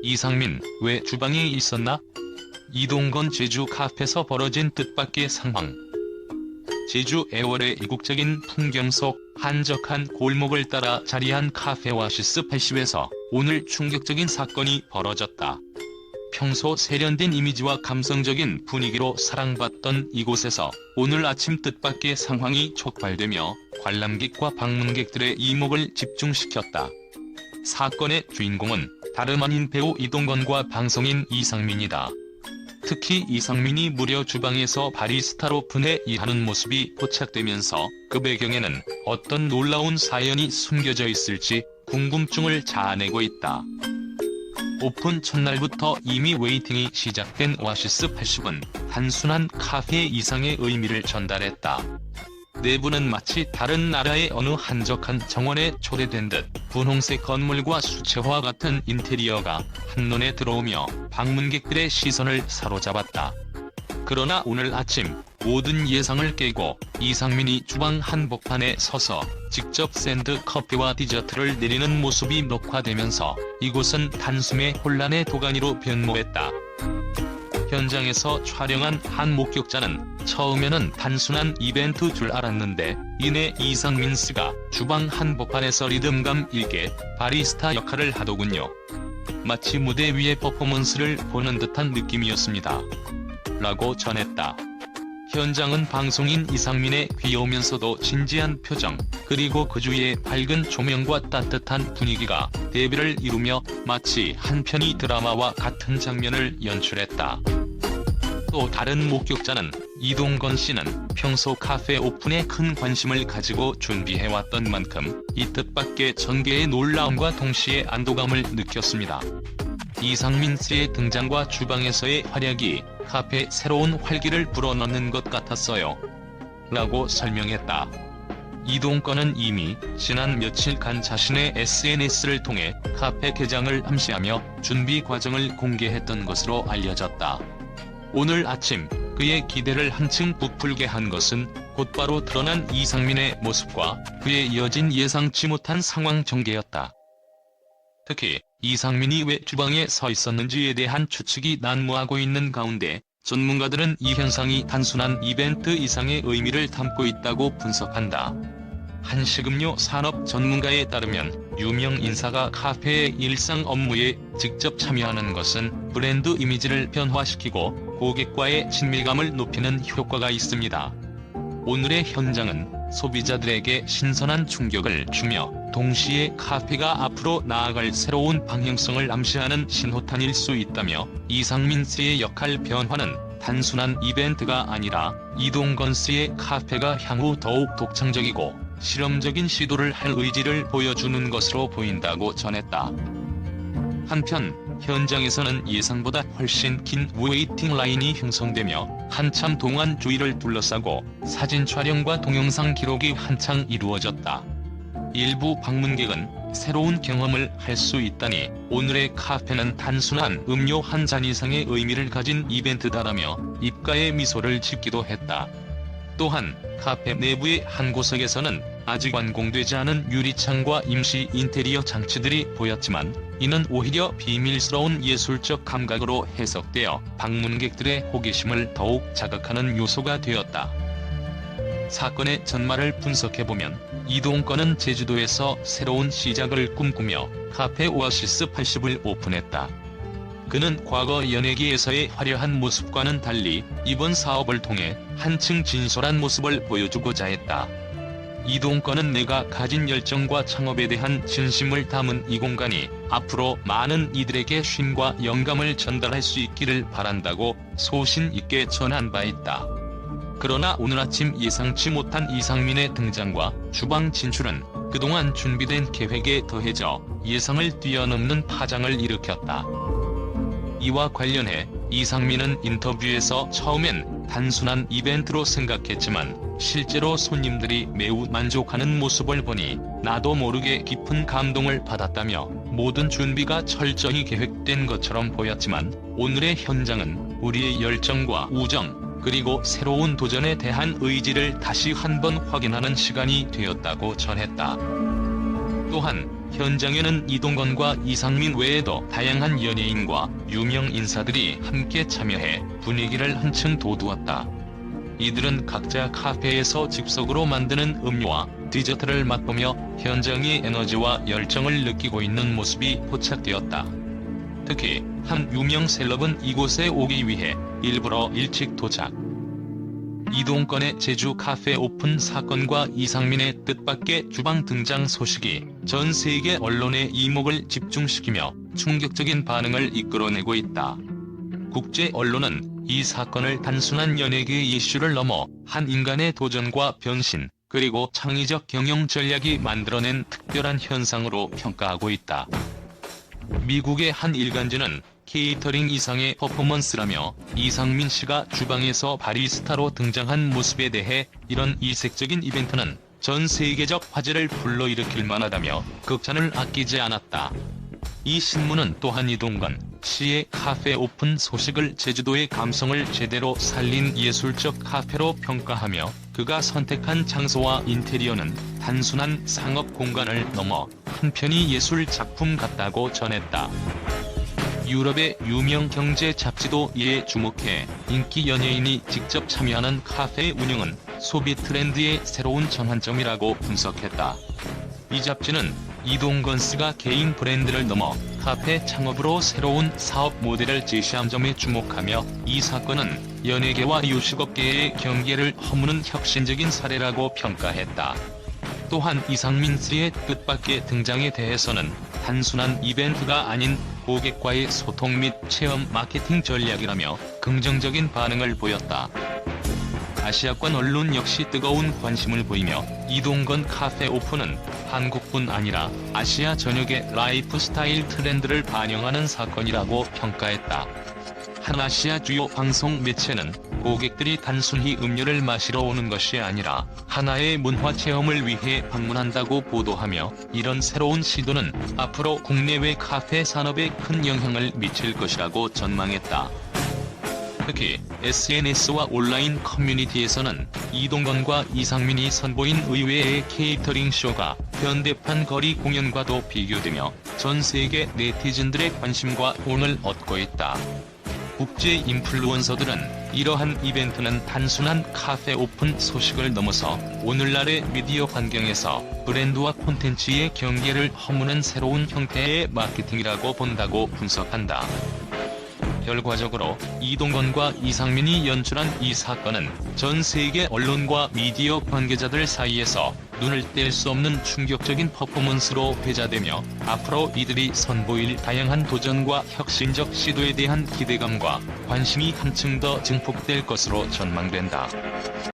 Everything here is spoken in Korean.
이상민, 왜 주방에 있었나? 이동건 제주 카페에서 벌어진 뜻밖의 상황. 제주 애월의 이국적인 풍경 속 한적한 골목을 따라 자리한 카페 오아시스 80에서 오늘 충격적인 사건이 벌어졌다. 평소 세련된 이미지와 감성적인 분위기로 사랑받던 이곳에서 오늘 아침 뜻밖의 상황이 촉발되며 관람객과 방문객들의 이목을 집중시켰다. 사건의 주인공은 다름 아닌 배우 이동건과 방송인 이상민이다. 특히 이상민이 무려 주방에서 바리스타로 분해 일하는 모습이 포착되면서 그 배경에는 어떤 놀라운 사연이 숨겨져 있을지 궁금증을 자아내고 있다. 오픈 첫날부터 이미 웨이팅이 시작된 오아시스 80은 단순한 카페 이상의 의미를 전달했다. 내부는 마치 다른 나라의 어느 한적한 정원에 초대된 듯 분홍색 건물과 수채화 같은 인테리어가 한눈에 들어오며 방문객들의 시선을 사로잡았다. 그러나 오늘 아침 모든 예상을 깨고 이상민이 주방 한복판에 서서 직접 샌드 커피와 디저트를 내리는 모습이 녹화되면서 이곳은 단숨에 혼란의 도가니로 변모했다. 현장에서 촬영한 한 목격자는 처음에는 단순한 이벤트 줄 알았는데 이내 이상민 씨가 주방 한복판에서 리듬감 있게 바리스타 역할을 하더군요. 마치 무대 위의 퍼포먼스를 보는 듯한 느낌이었습니다. 라고 전했다. 현장은 방송인 이상민의 귀여우면서도 진지한 표정, 그리고 그 주위의 밝은 조명과 따뜻한 분위기가 대비를 이루며 마치 한 편의 드라마와 같은 장면을 연출했다. 또 다른 목격자는 이동건 씨는 평소 카페 오픈에 큰 관심을 가지고 준비해왔던 만큼 이 뜻밖의 전개의 놀라움과 동시에 안도감을 느꼈습니다. 이상민 씨의 등장과 주방에서의 활약이 카페에 새로운 활기를 불어넣는 것 같았어요. 라고 설명했다. 이동건은 이미 지난 며칠간 자신의 SNS를 통해 카페 개장을 암시하며 준비 과정을 공개했던 것으로 알려졌다. 오늘 아침 그의 기대를 한층 부풀게 한 것은 곧바로 드러난 이상민의 모습과 그에 이어진 예상치 못한 상황 전개였다. 특히 이상민이 왜 주방에 서 있었는지에 대한 추측이 난무하고 있는 가운데 전문가들은 이 현상이 단순한 이벤트 이상의 의미를 담고 있다고 분석한다. 한 식음료 산업 전문가에 따르면 유명 인사가 카페의 일상 업무에 직접 참여하는 것은 브랜드 이미지를 변화시키고 고객과의 친밀감을 높이는 효과가 있습니다. 오늘의 현장은 소비자들에게 신선한 충격을 주며 동시에 카페가 앞으로 나아갈 새로운 방향성을 암시하는 신호탄일 수 있다며 이상민 씨의 역할 변화는 단순한 이벤트가 아니라 이동건 씨의 카페가 향후 더욱 독창적이고 실험적인 시도를 할 의지를 보여주는 것으로 보인다고 전했다. 한편 현장에서는 예상보다 훨씬 긴 웨이팅 라인이 형성되며 한참 동안 주위를 둘러싸고 사진 촬영과 동영상 기록이 한창 이루어졌다. 일부 방문객은 새로운 경험을 할 수 있다니 오늘의 카페는 단순한 음료 한 잔 이상의 의미를 가진 이벤트다라며 입가에 미소를 짓기도 했다. 또한 카페 내부의 한 구석에서는 아직 완공되지 않은 유리창과 임시 인테리어 장치들이 보였지만 이는 오히려 비밀스러운 예술적 감각으로 해석되어 방문객들의 호기심을 더욱 자극하는 요소가 되었다. 사건의 전말을 분석해보면 이동건은 제주도에서 새로운 시작을 꿈꾸며 카페 오아시스 80을 오픈했다. 그는 과거 연예계에서의 화려한 모습과는 달리 이번 사업을 통해 한층 진솔한 모습을 보여주고자 했다. 이동건은 내가 가진 열정과 창업에 대한 진심을 담은 이 공간이 앞으로 많은 이들에게 쉼과 영감을 전달할 수 있기를 바란다고 소신 있게 전한 바 있다. 그러나 오늘 아침 예상치 못한 이상민의 등장과 주방 진출은 그동안 준비된 계획에 더해져 예상을 뛰어넘는 파장을 일으켰다. 이와 관련해 이상민은 인터뷰에서 처음엔 단순한 이벤트로 생각했지만 실제로 손님들이 매우 만족하는 모습을 보니 나도 모르게 깊은 감동을 받았다며 모든 준비가 철저히 계획된 것처럼 보였지만 오늘의 현장은 우리의 열정과 우정, 그리고 새로운 도전에 대한 의지를 다시 한번 확인하는 시간이 되었다고 전했다. 또한 현장에는 이동건과 이상민 외에도 다양한 연예인과 유명 인사들이 함께 참여해 분위기를 한층 돋우었다. 이들은 각자 카페에서 즉석으로 만드는 음료와 디저트를 맛보며 현장의 에너지와 열정을 느끼고 있는 모습이 포착되었다. 특히 한 유명 셀럽은 이곳에 오기 위해 일부러 일찍 도착. 이동건의 제주 카페 오픈 사건과 이상민의 뜻밖의 주방 등장 소식이 전 세계 언론의 이목을 집중시키며 충격적인 반응을 이끌어내고 있다. 국제 언론은 이 사건을 단순한 연예계 이슈를 넘어 한 인간의 도전과 변신, 그리고 창의적 경영 전략이 만들어낸 특별한 현상으로 평가하고 있다. 미국의 한 일간지는 케이터링 이상의 퍼포먼스라며 이상민 씨가 주방에서 바리스타로 등장한 모습에 대해 이런 이색적인 이벤트는 전 세계적 화제를 불러일으킬 만하다며 극찬을 아끼지 않았다. 이 신문은 또한 이동건 씨의 카페 오픈 소식을 제주도의 감성을 제대로 살린 예술적 카페로 평가하며 그가 선택한 장소와 인테리어는 단순한 상업 공간을 넘어 한편의 예술 작품 같다고 전했다. 유럽의 유명 경제 잡지도 이에 주목해 인기 연예인이 직접 참여하는 카페의 운영은 소비 트렌드의 새로운 전환점이라고 분석했다. 이 잡지는 이동건 씨가 개인 브랜드를 넘어 카페 창업으로 새로운 사업 모델을 제시한 점에 주목하며 이 사건은 연예계와 요식업계의 경계를 허무는 혁신적인 사례라고 평가했다. 또한 이상민 씨의 뜻밖의 등장에 대해서는 단순한 이벤트가 아닌 고객과의 소통 및 체험 마케팅 전략이라며 긍정적인 반응을 보였다. 아시아권 언론 역시 뜨거운 관심을 보이며 이동건 카페 오픈은 한국뿐 아니라 아시아 전역의 라이프 스타일 트렌드를 반영하는 사건이라고 평가했다. 한 아시아 주요 방송 매체는 고객들이 단순히 음료를 마시러 오는 것이 아니라 하나의 문화 체험을 위해 방문한다고 보도하며 이런 새로운 시도는 앞으로 국내외 카페 산업에 큰 영향을 미칠 것이라고 전망했다. 특히 SNS와 온라인 커뮤니티에서는 이동건과 이상민이 선보인 의외의 케이터링 쇼가 현대판 거리 공연과도 비교되며 전 세계 네티즌들의 관심과 호응을 얻고 있다. 국제 인플루언서들은 이러한 이벤트는 단순한 카페 오픈 소식을 넘어서 오늘날의 미디어 환경에서 브랜드와 콘텐츠의 경계를 허무는 새로운 형태의 마케팅이라고 본다고 분석한다. 결과적으로 이동건과 이상민이 연출한 이 사건은 전 세계 언론과 미디어 관계자들 사이에서 눈을 뗄 수 없는 충격적인 퍼포먼스로 회자되며 앞으로 이들이 선보일 다양한 도전과 혁신적 시도에 대한 기대감과 관심이 한층 더 증폭될 것으로 전망된다.